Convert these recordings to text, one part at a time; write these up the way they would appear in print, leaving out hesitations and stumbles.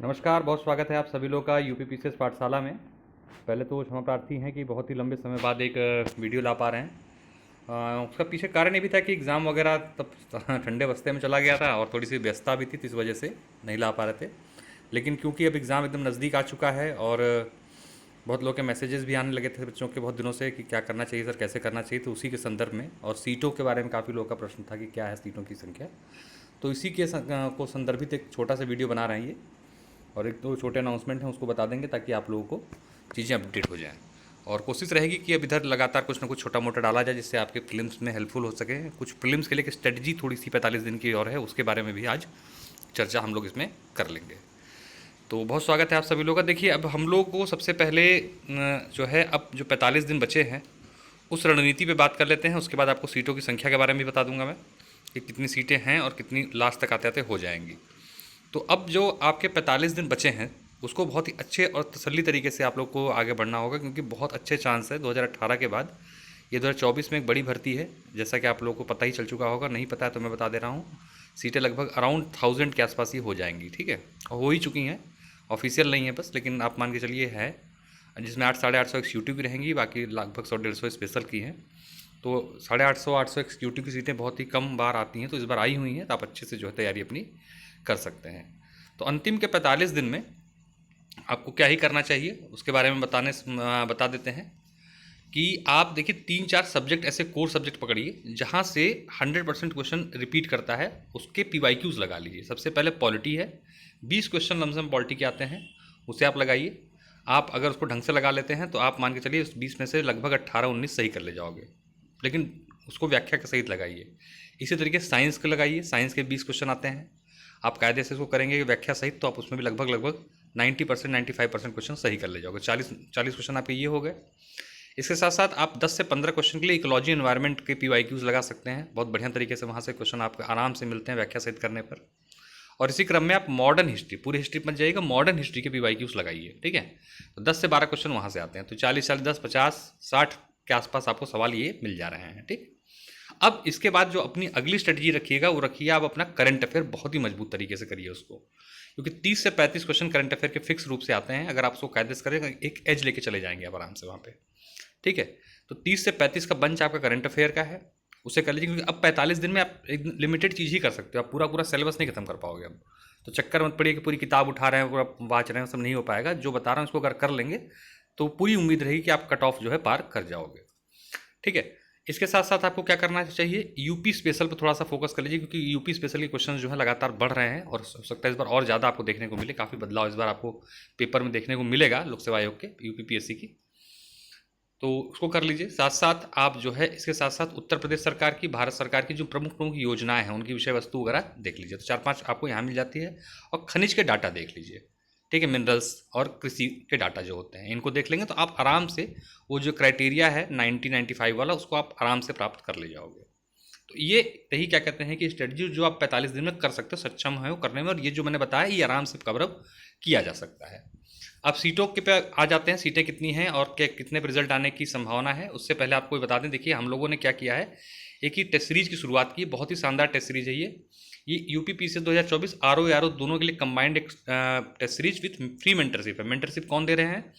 नमस्कार, बहुत स्वागत है आप सभी लोग का यूपी पीसीएस पाठशाला में। पहले तो क्षमा प्रार्थी हैं कि बहुत ही लंबे समय बाद एक वीडियो ला पा रहे हैं। उसका पीछे कारण ये भी था कि एग्ज़ाम वगैरह तब ठंडे बस्ते में चला गया था और थोड़ी सी व्यस्तता भी थी, तो इस वजह से नहीं ला पा रहे थे। लेकिन क्योंकि अब एग्ज़ाम एकदम नज़दीक आ चुका है और बहुत लोग के मैसेजेस भी आने लगे थे बच्चों के बहुत दिनों से कि क्या करना चाहिए सर, कैसे करना चाहिए, तो उसी के संदर्भ में और सीटों के बारे में काफ़ी लोगों का प्रश्न था कि क्या है सीटों की संख्या। तो इसी के को संदर्भित एक छोटा सा वीडियो बना रहे हैं ये, और एक दो छोटे अनाउंसमेंट हैं उसको बता देंगे ताकि आप लोगों को चीज़ें अपडेट हो जाएँ। और कोशिश रहेगी कि अब इधर लगातार कुछ ना कुछ छोटा मोटा डाला जाए जिससे आपके प्रीलिम्स में हेल्पफुल हो सके। कुछ प्रीलिम्स के लिए स्ट्रेटजी थोड़ी सी 45 दिन की और है, उसके बारे में भी आज चर्चा हम लोग इसमें कर लेंगे। तो बहुत स्वागत है आप सभी लोगों का। देखिए, अब हम लोग को सबसे पहले जो है, अब जो 45 दिन बचे हैं उस रणनीति पे बात कर लेते हैं। उसके बाद आपको सीटों की संख्या के बारे में भी बता दूंगा मैं कि कितनी सीटें हैं और कितनी लास्ट तक आते आते हो जाएंगी। तो अब जो आपके 45 दिन बचे हैं उसको बहुत ही अच्छे और तसल्ली तरीके से आप लोग को आगे बढ़ना होगा, क्योंकि बहुत अच्छे चांस है 2018 के बाद ये 2024 में एक बड़ी भर्ती है। जैसा कि आप लोगों को पता ही चल चुका होगा, नहीं पता है तो मैं बता दे रहा हूँ। सीटें लगभग अराउंड 1000 के आसपास ही हो जाएंगी, ठीक है, और हो ही चुकी हैं। ऑफिशियल नहीं है बस, लेकिन आप मान के चलिए है, जिसमें 800-850 एक्सिक्यूटिव की रहेंगी, बाकी लगभग 100-150 स्पेशल की हैं। तो 850-800 एक्सिक्यूटिव की सीटें बहुत ही कम बार आती हैं, तो इस बार आई हुई हैं, तो आप अच्छे से जो है तैयारी अपनी कर सकते हैं। तो अंतिम के 45 दिन में आपको क्या ही करना चाहिए उसके बारे में बता देते हैं कि आप देखिए 3-4 सब्जेक्ट, ऐसे कोर सब्जेक्ट पकड़िए जहाँ से 100% क्वेश्चन रिपीट करता है, उसके PYQs लगा लीजिए। सबसे पहले पॉलिटी है, 20 क्वेश्चन लमसम पॉलिटी के आते हैं, उसे आप लगाइए। आप अगर उसको ढंग से लगा लेते हैं तो आप मान के चलिए उस 20 में से लगभग 18-19 सही कर ले जाओगे, लेकिन उसको व्याख्या के सहित लगाइए। इसी तरीके से साइंस के लगाइए, साइंस के 20 क्वेश्चन आते हैं, आप कायदे से इसको करेंगे व्याख्या सहित, तो आप उसमें भी लगभग लगभग 90% 95% क्वेश्चन सही कर ले जाओगे। 40 क्वेश्चन आपके ये हो गए। इसके साथ साथ आप 10 से 15 क्वेश्चन के लिए इकोलॉजी एनवायरनमेंट के PYQs लगा सकते हैं। बहुत बढ़िया तरीके से वहाँ से क्वेश्चन आपको आराम से मिलते हैं व्याख्या सहित करने पर। और इसी क्रम में आप मॉडर्न हिस्ट्री, पूरी हिस्ट्री मत जाइएगा, मॉडर्न हिस्ट्री के PYQs लगाइए, ठीक है। तो 10 से 12 क्वेश्चन वहाँ से आते हैं, तो 40-40, 10, 50, 60 के आसपास आपको सवाल ये मिल जा रहे हैं, ठीक। अब इसके बाद जो अपनी अगली स्ट्रेटजी रखिएगा वो रखिए आप अपना करंट अफेयर बहुत ही मजबूत तरीके से करिए उसको, क्योंकि 30 से 35 क्वेश्चन करंट अफेयर के फिक्स रूप से आते हैं। अगर आप उसको कायदे से करें, एक एज लेके चले जाएंगे आप आराम से वहाँ पे, ठीक है। तो 30 से 35 का बंच आपका करंट अफेयर का है, उसे कर लीजिए, क्योंकि अब 45 दिन में आप एक लिमिटेड चीज़ ही कर सकते हो, आप पूरा पूरा सिलेबस नहीं खत्म कर पाओगे अब। तो चक्कर मत पड़िए कि पूरी किताब उठा रहे हैं, पूरा वाच रहे हैं, सब नहीं हो पाएगा। जो बता रहा हूँ उसको अगर कर लेंगे तो पूरी उम्मीद रहेगी कि आप कट ऑफ जो है पार कर जाओगे, ठीक है। इसके साथ साथ आपको क्या करना चाहिए, यूपी स्पेशल पर थोड़ा सा फोकस कर लीजिए, क्योंकि यूपी स्पेशल के क्वेश्चन जो है लगातार बढ़ रहे हैं और हो सकता है इस बार और ज़्यादा आपको देखने को मिले। काफ़ी बदलाव इस बार आपको पेपर में देखने को मिलेगा लोक सेवा आयोग के UPPSC की, तो उसको कर लीजिए। साथ साथ आप जो है इसके साथ साथ उत्तर प्रदेश सरकार की, भारत सरकार की जो प्रमुख प्रमुख योजनाएं हैं उनकी विषय वस्तु वगैरह देख लीजिए, तो 4-5 आपको यहाँ मिल जाती है। और खनिज के डाटा देख लीजिए, ठीक है, मिनरल्स और कृषि के डाटा जो होते हैं इनको देख लेंगे तो आप आराम से वो जो क्राइटेरिया है 90-95 वाला, उसको आप आराम से प्राप्त कर ले जाओगे। तो ये यही क्या कहते हैं कि स्ट्रेटजी जो आप 45 दिन में कर सकते हो, सक्षम है वो करने में, और ये जो मैंने बताया ये आराम से कवर अप किया जा सकता है। अब सीटों के पे आ जाते हैं, सीटें कितनी हैं और कितने पर रिजल्ट आने की संभावना है। उससे पहले आपको बता दें, देखिए हम लोगों ने क्या किया है, एक ही टेस्ट सीरीज की शुरुआत की, बहुत ही शानदार टेस्ट सीरीज है ये UPPSC 2024 RO दोनों के लिए कंबाइंड एक test series with free mentorship है। मेंटरशिप कौन दे रहे हैं,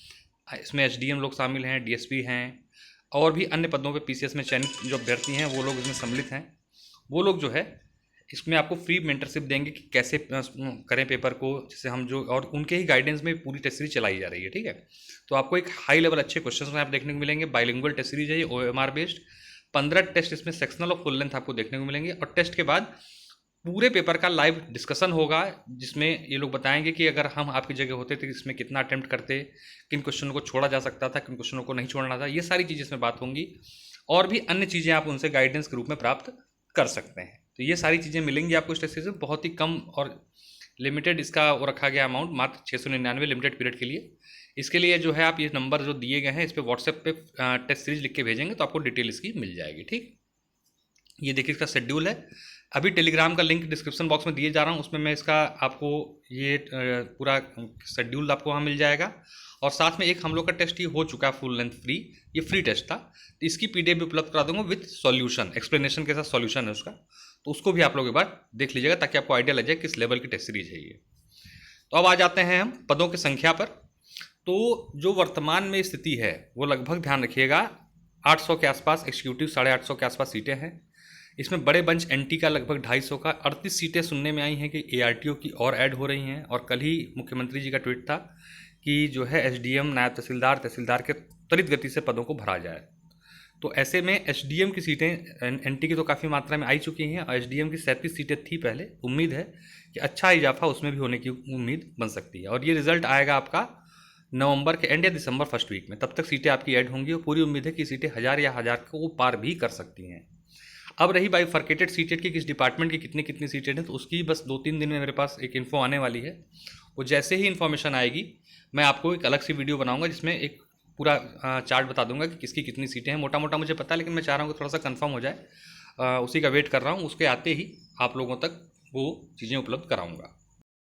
इसमें SDM लोग शामिल हैं, DSP हैं, और भी अन्य पदों पे PCS में चयनित जो अभ्यर्थी हैं वो लोग इसमें सम्मिलित हैं। वो लोग जो है इसमें आपको फ्री मेंटरशिप देंगे कि कैसे करें पेपर को, जैसे हम जो, और उनके ही गाइडेंस में पूरी टेस्ट सीरीज चलाई जा रही है, ठीक है। तो आपको एक हाई लेवल अच्छे क्वेश्चन में आप देखने को मिलेंगे। बाइलिंगुअल टेस्ट सीरीज है ये, OMR बेस्ड। 15 टेस्ट इसमें सेक्शनल और फुल लेंथ आपको देखने को मिलेंगे, और टेस्ट के बाद पूरे पेपर का लाइव डिस्कशन होगा, जिसमें ये लोग बताएंगे कि अगर हम आपकी जगह होते तो इसमें कितना अटेम्प्ट करते, किन क्वेश्चनों को छोड़ा जा सकता था, किन क्वेश्चनों को नहीं छोड़ना था, ये सारी चीज़ें इसमें बात होंगी। और भी अन्य चीज़ें आप उनसे गाइडेंस के रूप में प्राप्त कर सकते हैं। तो ये सारी चीज़ें मिलेंगी आपको इस टेस्ट सीरीज में, बहुत ही कम और लिमिटेड इसका वो रखा गया अमाउंट, मात्र 699 लिमिटेड पीरियड के लिए। इसके लिए जो है आप ये नंबर जो दिए गए हैं इस पर व्हाट्सएप पे टेस्ट सीरीज लिख के भेजेंगे तो आपको डिटेल इसकी मिल जाएगी, ठीक। ये देखिए इसका शेड्यूल है, अभी टेलीग्राम का लिंक डिस्क्रिप्शन बॉक्स में दिए जा रहा हूँ, उसमें मैं इसका आपको ये पूरा शेड्यूल आपको वहाँ मिल जाएगा। और साथ में एक हम लोग का टेस्ट ये हो चुका है फुल लेंथ फ्री, ये फ्री टेस्ट था, तो इसकी PDF भी उपलब्ध करा दूंगा विथ सॉल्यूशन, एक्सप्लेनेशन के साथ सॉल्यूशन है उसका, तो उसको भी आप लोग एक बार देख लीजिएगा ताकि आपको आइडिया लग जाए किस लेवल की टेस्ट सीरीज है ये। तो अब आ जाते हैं हम पदों की संख्या पर। तो जो वर्तमान में स्थिति है वो लगभग ध्यान रखिएगा 800 के आसपास एग्जीक्यूटिव, 850 के आसपास सीटें हैं। इसमें बड़े बेंच एनटी का लगभग 250 का, 38 सीटें सुनने में आई हैं कि एआरटीओ की और ऐड हो रही हैं। और कल ही मुख्यमंत्री जी का ट्वीट था कि जो है एसडीएम, नायब तहसीलदार, तहसीलदार के त्वरित गति से पदों को भरा जाए। तो ऐसे में एसडीएम की सीटें एनटी की तो काफ़ी मात्रा में आई चुकी हैं और एसडीएम की 37 सीटें थी पहले। उम्मीद है कि अच्छा इजाफा उसमें भी होने की उम्मीद बन सकती है और ये रिजल्ट आएगा आपका नवंबर के एंड या दिसंबर फर्स्ट वीक में। तब तक सीटें आपकी ऐड होंगी और पूरी उम्मीद है कि सीटें 1000 या 1000 को पार भी कर सकती हैं। अब रही बाइफर्केटेड सीटें की किस डिपार्टमेंट की कितनी कितनी सीटें हैं, तो उसकी बस 2-3 दिन में मेरे पास एक इन्फो आने वाली है। वो जैसे ही इन्फॉर्मेशन आएगी मैं आपको एक अलग सी वीडियो बनाऊंगा जिसमें एक पूरा चार्ट बता दूंगा कि किसकी कितनी सीटें हैं। मोटा मोटा मुझे पता है, लेकिन मैं चाह रहा हूँ कि थोड़ा सा कंफर्म हो जाए। उसी का वेट कर रहा हूँ, उसके आते ही आप लोगों तक वो चीज़ें उपलब्ध कराऊँगा।